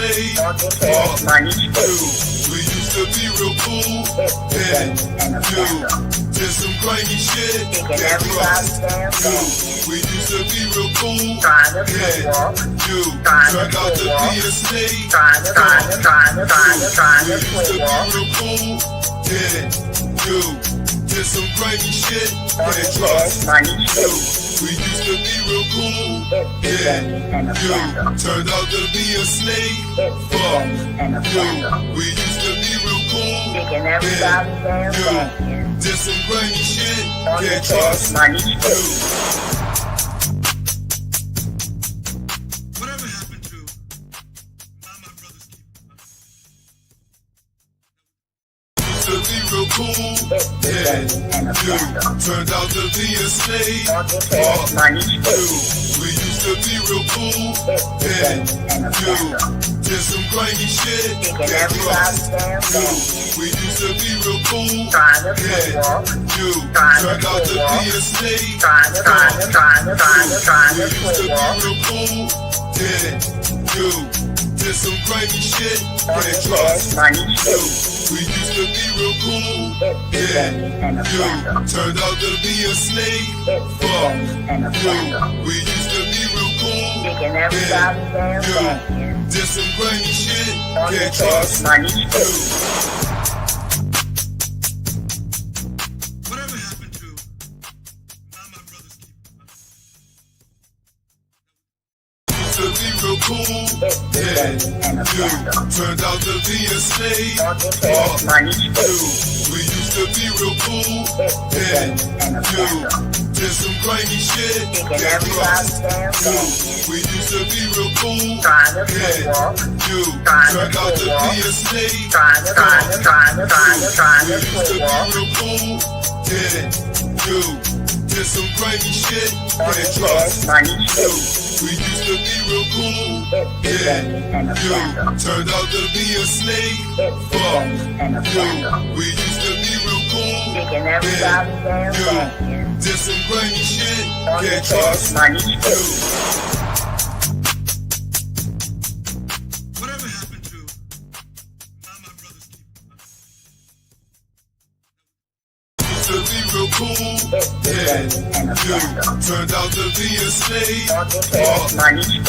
slave. Fuck you. We used to be real cool. And you did some crazy shit. That trust you. We used to be real cool. And you turned out to be a slave. Fuck you. We used to be real cool. And you did some crazy shit. That trust you. We used to be real cool. And you turned out to be a snake. Fuck you. We used to be real cool. And you did some crazy shit. Can't trust you. Whatever happened to my brother's used to be real cool. And you turned out to be a snake. Fuck you. We used to be real cool. And you did some crazy shit. That trust you. We used to be real cool. And you turned out to be a snake. Fuck you. We used to be real cool. And you did some crazy shit. That trust you. We used to be real cool. And you turned out to be a snake. Fuck you. We used to be real cool. And you did some crazy shit. Can't trust you. Whatever happened to my brother's used to be real cool. And you turned out to be a slave. Fuck you. We used to be real cool. And you did some crazy shit. That trust you. We used to be real cool. And you turned out to be a slave. Fuck you. We used to be real cool. And you did some crazy shit. That trust you. We used to be real cool. And you turned out to be a snake. Fuck you. We used to be real cool. And you did some crazy shit. Can't trust you. Whatever happened to my brother's used to be real cool. And you turned out to be a slave. Fuck you.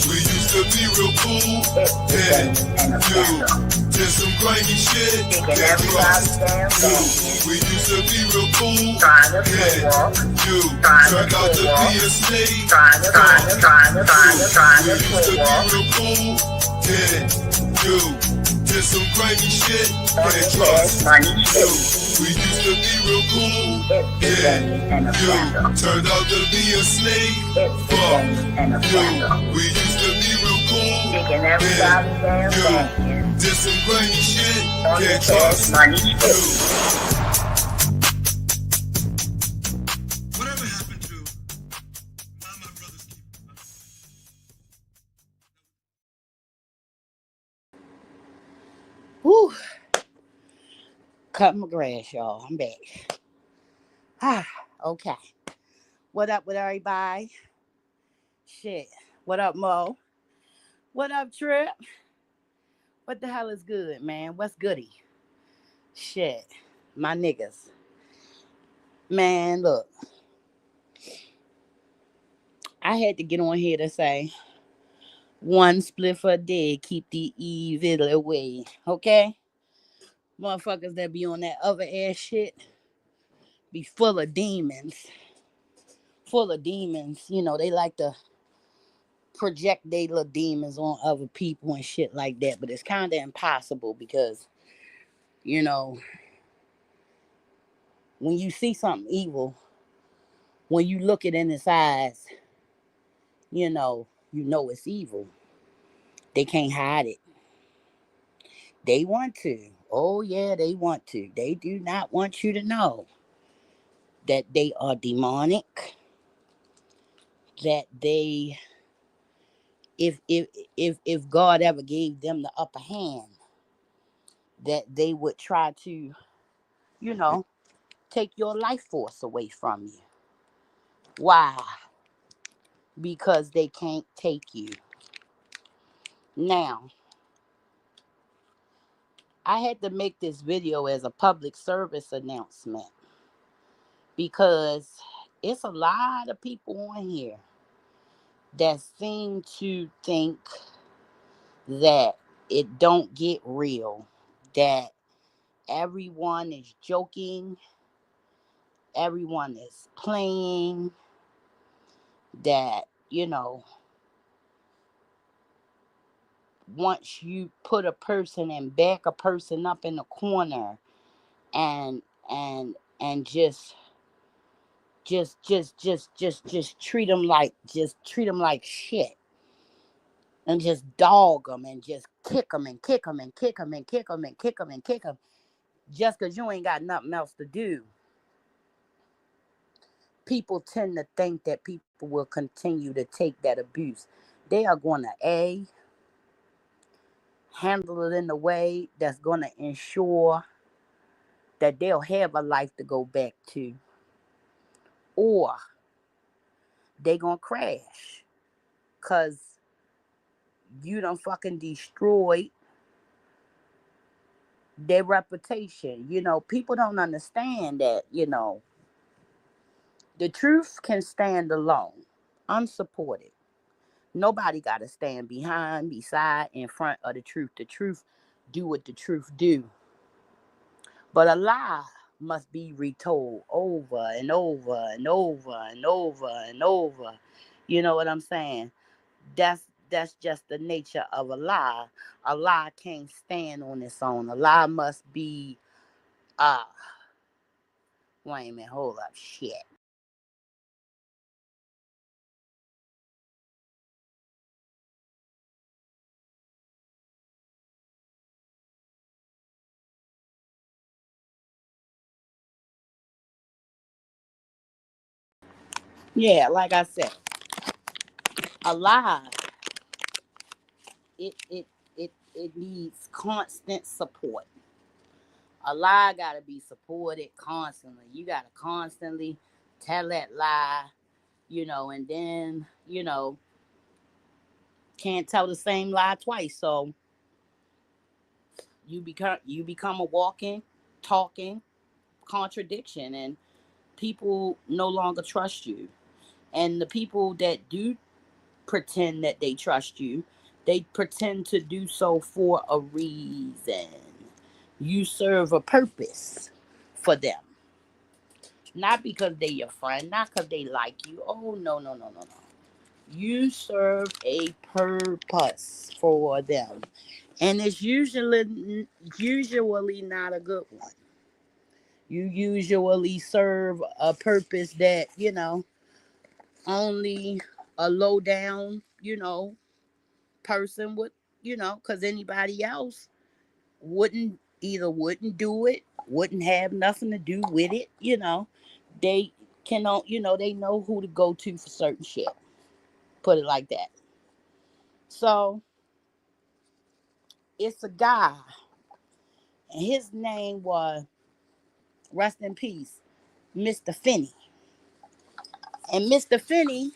We used to be real cool. And you did some crazy shit. That trust you. We used to be real cool. And you turned out to be a slave. Fuck you. We used to be real cool. And you did some crazy shit. That trust you. We used to be real cool. And you turned out to be a snake. Fuck you. We used to be real cool. And you did some crazy shit. Can't trust you. Whatever happened to my brother's Whew. Cut my grass, y'all. I'm back. Okay. What up with everybody? Shit. What up, Mo? What up, Trip? What the hell is good, man? What's goody? Shit. My niggas. Man, look. I had to get on here to say, one spliff a day, keep the evil away. Okay? Motherfuckers that be on that other ass shit be full of demons. Full of demons. You know, they like to project their little demons on other people and shit like that. But it's kind of impossible because, you know, when you see something evil, when you look it in its eyes, you know it's evil. They can't hide it. They want to. Oh, yeah, they want to. They do not want you to know that they are demonic, that they, if God ever gave them the upper hand, that they would try to, you know, take your life force away from you. Why? Because they can't take you. Now, I had to make this video as a public service announcement because it's a lot of people on here that seem to think that it don't get real, that everyone is joking, everyone is playing, that, once you put a person and back a person up in the corner and and just treat them like shit and just dog them and just kick them and kick them and kick them and kick them and kick them and kick them just because you ain't got nothing else to do. People tend to think that people will continue to take that abuse. They are going to handle it in a way that's going to ensure that they'll have a life to go back to, or they going to crash because you done fucking destroyed their reputation. People don't understand that, the truth can stand alone, unsupported. Nobody got to stand behind, beside, in front of the truth. The truth do what the truth do. But a lie must be retold over and over and over and over and over. You know what I'm saying? That's just the nature of a lie. A lie can't stand on its own. A lie must be wait a minute, hold up, shit. Yeah, like I said, a lie, it it it needs constant support. A lie gotta be supported constantly. You gotta constantly tell that lie, and then, can't tell the same lie twice. So you become a walking, talking contradiction, and people no longer trust you. And the people that do pretend that they trust you, they pretend to do so for a reason. You serve a purpose for them. Not because they your friend, not because they like you. Oh, no, no, no, no, no. You serve a purpose for them. And it's usually not a good one. You usually serve a purpose that, only a low down, person would, because anybody else wouldn't do it, wouldn't have nothing to do with it. They cannot, they know who to go to for certain shit. Put it like that. So it's a guy, and his name was, rest in peace, Mr. Finney. And Mr. Finney,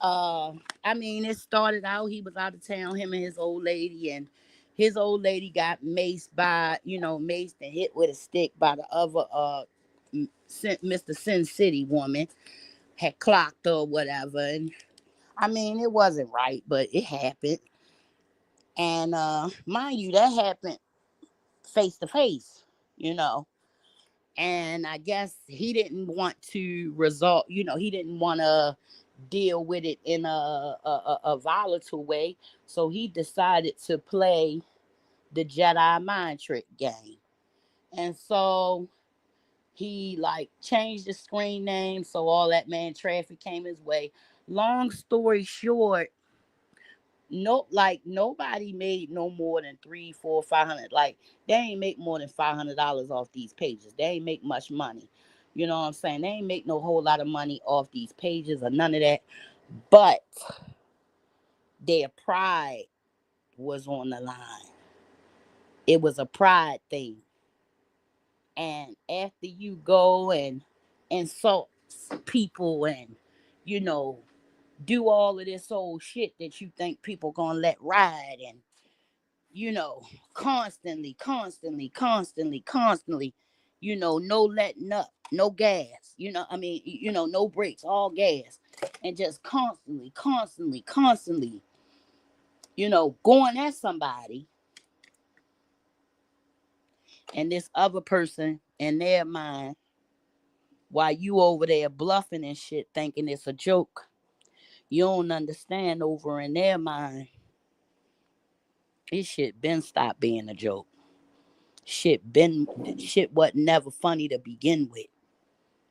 uh, it started out, he was out of town, him and his old lady, and his old lady got maced and hit with a stick by the other Mr. Sin City woman, had clocked her or whatever. And it wasn't right, but it happened. And mind you, that happened face to face, you know. And I guess he didn't want to result, he didn't want to deal with it in a volatile way. So he decided to play the Jedi mind trick game. And so he like changed the screen name so all that man traffic came his way. Long story short, no, like nobody made no more than 3, 4, 500. Like they ain't make more than $500 off these pages. They ain't make much money. You know what I'm saying? They ain't make no whole lot of money off these pages or none of that. But their pride was on the line. It was a pride thing. And after you go and insult people and, you know, do all of this old shit that you think people gonna let ride, and constantly, constantly, constantly, constantly, no letting up, no gas, no brakes, all gas, and just constantly, constantly, constantly, going at somebody, and this other person in their mind, while you over there bluffing and shit, thinking it's a joke, you don't understand over in their mind, this shit been stopped being a joke. Shit wasn't never funny to begin with.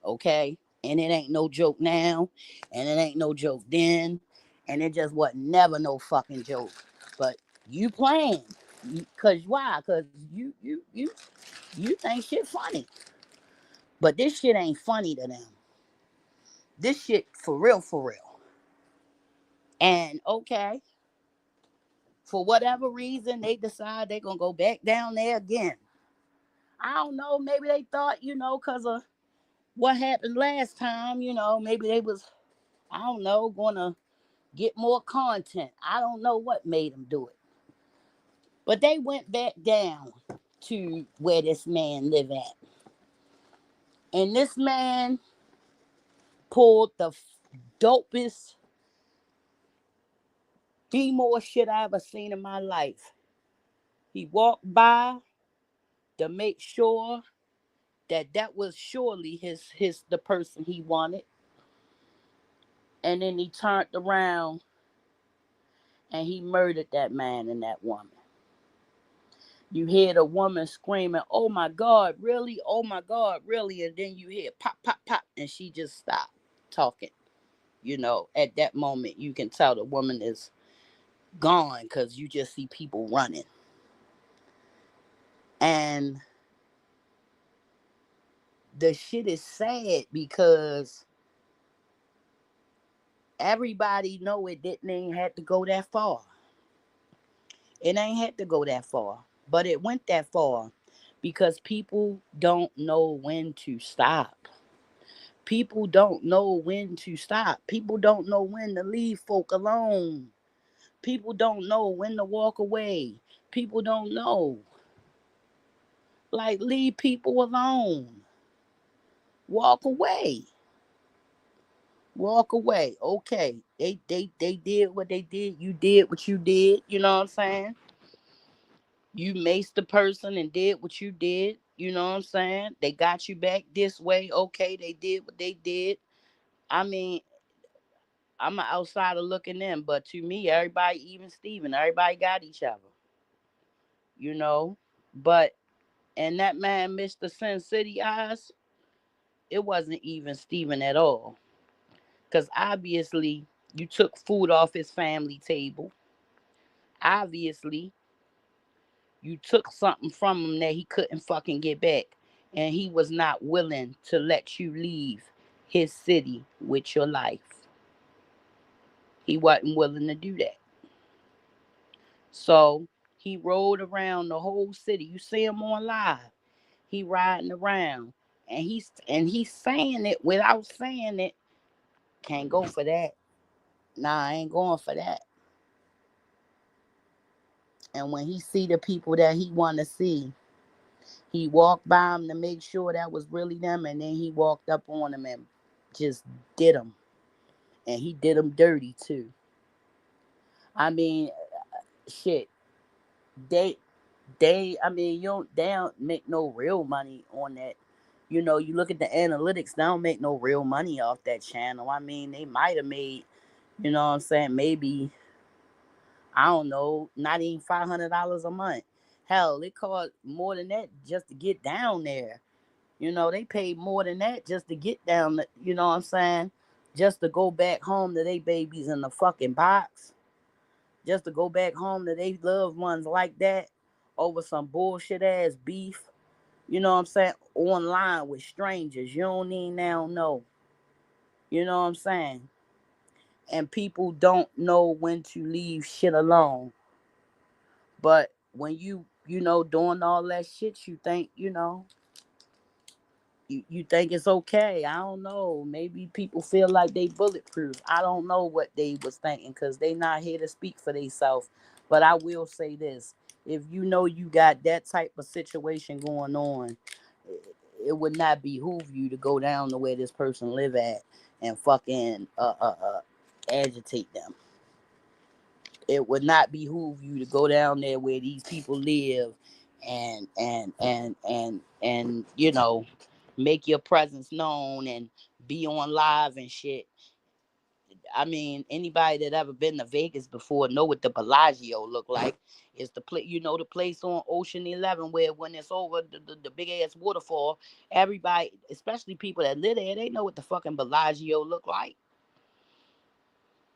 Okay? And it ain't no joke now, and it ain't no joke then, and it just wasn't never no fucking joke. But you playing. Cause why? Cause you think shit funny. But this shit ain't funny to them. This shit for real, for real. And okay, for whatever reason, they decide they gonna go back down there again. I don't know, maybe they thought, cause of what happened last time, maybe they was, I don't know, gonna get more content. I don't know what made them do it. But they went back down to where this man live at. And this man pulled the dopest demo shit I ever seen in my life. He walked by to make sure that was surely his the person he wanted. And then he turned around and he murdered that man and that woman. You hear the woman screaming, "Oh my God, really? Oh my God, really?" And then you hear pop, pop, pop, and she just stopped talking. At that moment, you can tell the woman is gone because you just see people running. And the shit is sad because everybody know it didn't even have to go that far. It ain't had to go that far, but it went that far because people don't know when to stop. People don't know when to stop. People don't know when to leave folk alone. People don't know when to walk away. People don't know. Like, leave people alone. Walk away. Walk away. Okay. They did what they did. You did what you did. You know what I'm saying? You maced the person and did what you did. You know what I'm saying? They got you back this way. Okay, they did what they did. I mean, I'm an outsider looking in, but to me, everybody, even Steven, everybody got each other. You know? But, and that man, Mr. Sin City Eyes, it wasn't even Steven at all. Because obviously, you took food off his family table. Obviously, you took something from him that he couldn't fucking get back. And he was not willing to let you leave his city with your life. He wasn't willing to do that. So he rode around the whole city. You see him on live. He riding around. And he's saying it without saying it. Can't go for that. Nah, I ain't going for that. And when he see the people that he want to see, he walked by them to make sure that was really them, and then he walked up on them and just did them. And he did them dirty too. I mean, shit. They, I mean, they don't make no real money on that. You look at the analytics, they don't make no real money off that channel. I mean, they might have made, you know what I'm saying, maybe, I don't know, not even $500 a month. Hell, it cost more than that just to get down there. They paid more than that just to get down, you know what I'm saying? Just to go back home to they babies in the fucking box. Just to go back home to they loved ones like that over some bullshit ass beef. You know what I'm saying? Online with strangers. You don't even now know. You know what I'm saying? And people don't know when to leave shit alone. But when you doing all that shit, you think, You think it's okay. I don't know. Maybe people feel like they bulletproof. I don't know what they was thinking because they not here to speak for themselves. But I will say this. If you know you got that type of situation going on, it would not behoove you to go down to where this person live at and fucking agitate them. It would not behoove you to go down there where these people live and make your presence known and be on live and shit. I mean, anybody that ever been to Vegas before know what the Bellagio look like. It's the place, the place on Ocean 11 where when it's over the big ass waterfall, everybody, especially people that live there, they know what the fucking Bellagio look like.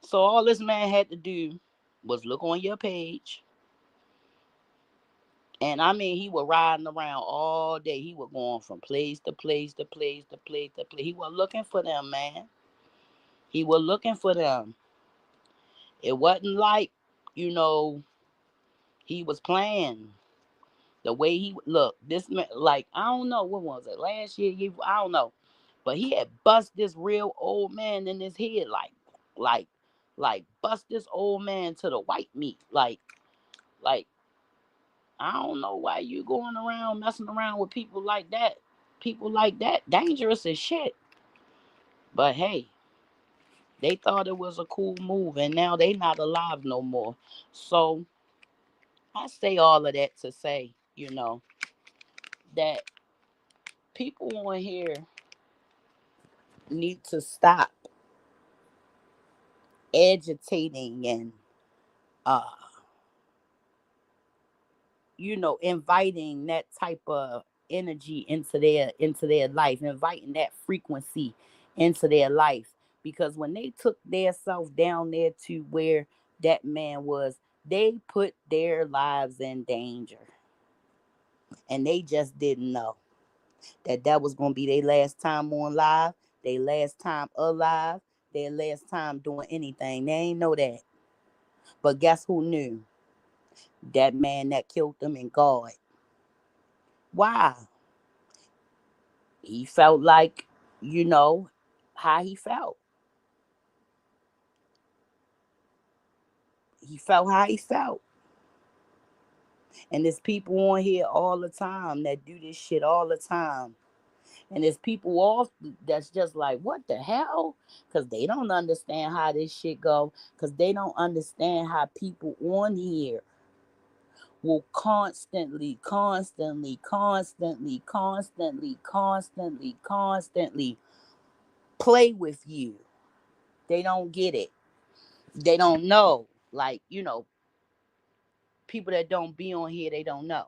So all this man had to do was look on your page. And I mean, he was riding around all day. He was going from place to place to place to place to place. He was looking for them, man. He was looking for them. It wasn't like, you know, he was playing. The way he look, this man, like, I don't know, what was it? Last year, I don't know. But he had bust this real old man in his head, like, bust this old man to the white meat. Like, I don't know why you going around messing around with people like that. People like that, dangerous as shit. But hey, they thought it was a cool move, and now they not alive no more. So I say all of that to say, that people on here need to stop agitating and uh inviting that type of energy into their life, inviting that frequency into their life. Because when they took their self down there to where that man was, they put their lives in danger. And they just didn't know that was going to be their last time on live, their last time alive, their last time doing anything. They ain't know that. But guess who knew? That man that killed them and God. Why? He felt like, how he felt. He felt how he felt. And there's people on here all the time that do this shit all the time. And there's people off that's just like, what the hell? Because they don't understand how this shit go. Because they don't understand how people on here will constantly play with you. They don't get it. They don't know. Like, people that don't be on here, they don't know.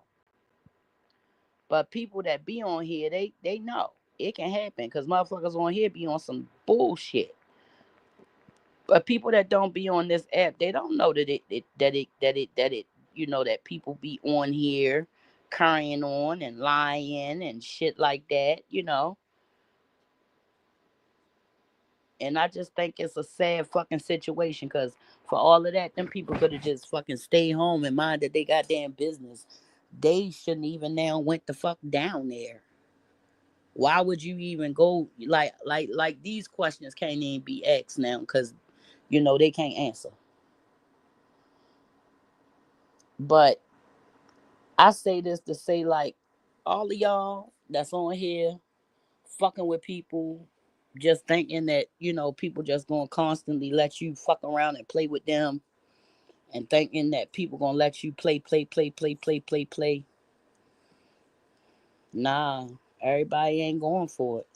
But people that be on here, they know. It can happen because motherfuckers on here be on some bullshit. But people that don't be on this app, they don't know that people be on here carrying on and lying and shit like that. And I just think it's a sad fucking situation because for all of that, them people could have just fucking stayed home and minded they goddamn business. They shouldn't even now went the fuck down there. Why would you even go? Like these questions can't even be asked now because they can't answer. But I say this to say, like, all of y'all that's on here fucking with people, just thinking that people just gonna constantly let you fuck around and play with them, and thinking that people gonna let you play. Nah, everybody ain't going for it.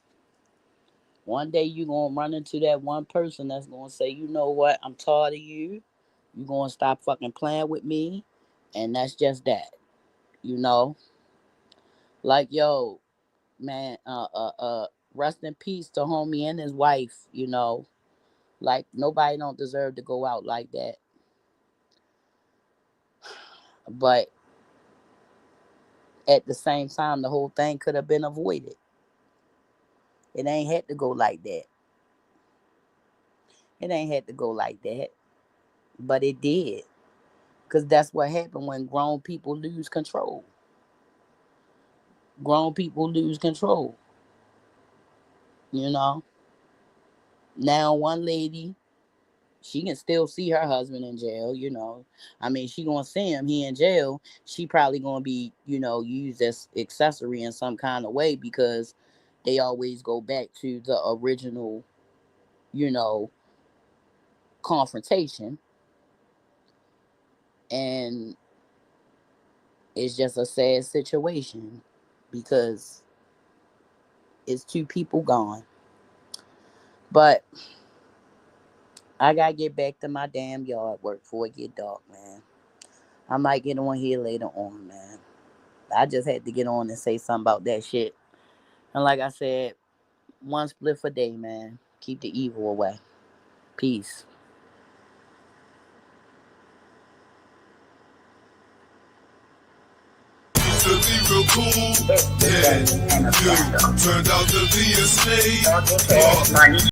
One day you gonna run into that one person that's gonna say, you know what, I'm tired of you. You gonna stop fucking playing with me, and that's just that. You know, like, yo, man, rest in peace to homie and his wife. Like, nobody don't deserve to go out like that. But at the same time, the whole thing could have been avoided. It ain't had to go like that. It ain't had to go like that. But it did. Because that's what happened when grown people lose control. Grown people lose control. You know, now one lady, she can still see her husband in jail. You know, I mean, she gonna see him. He in jail. She probably gonna be, you know, used as accessory in some kind of way because they always go back to the original, you know, confrontation. And it's just a sad situation because it's two people gone. But I gotta get back to my damn yard work before it get dark, man. I might get on here later on, man. I just had to get on and say something about that shit. And like I said, one spliff a day, man. Keep the evil away. Peace. To be real cool, then you turned out to be a slave.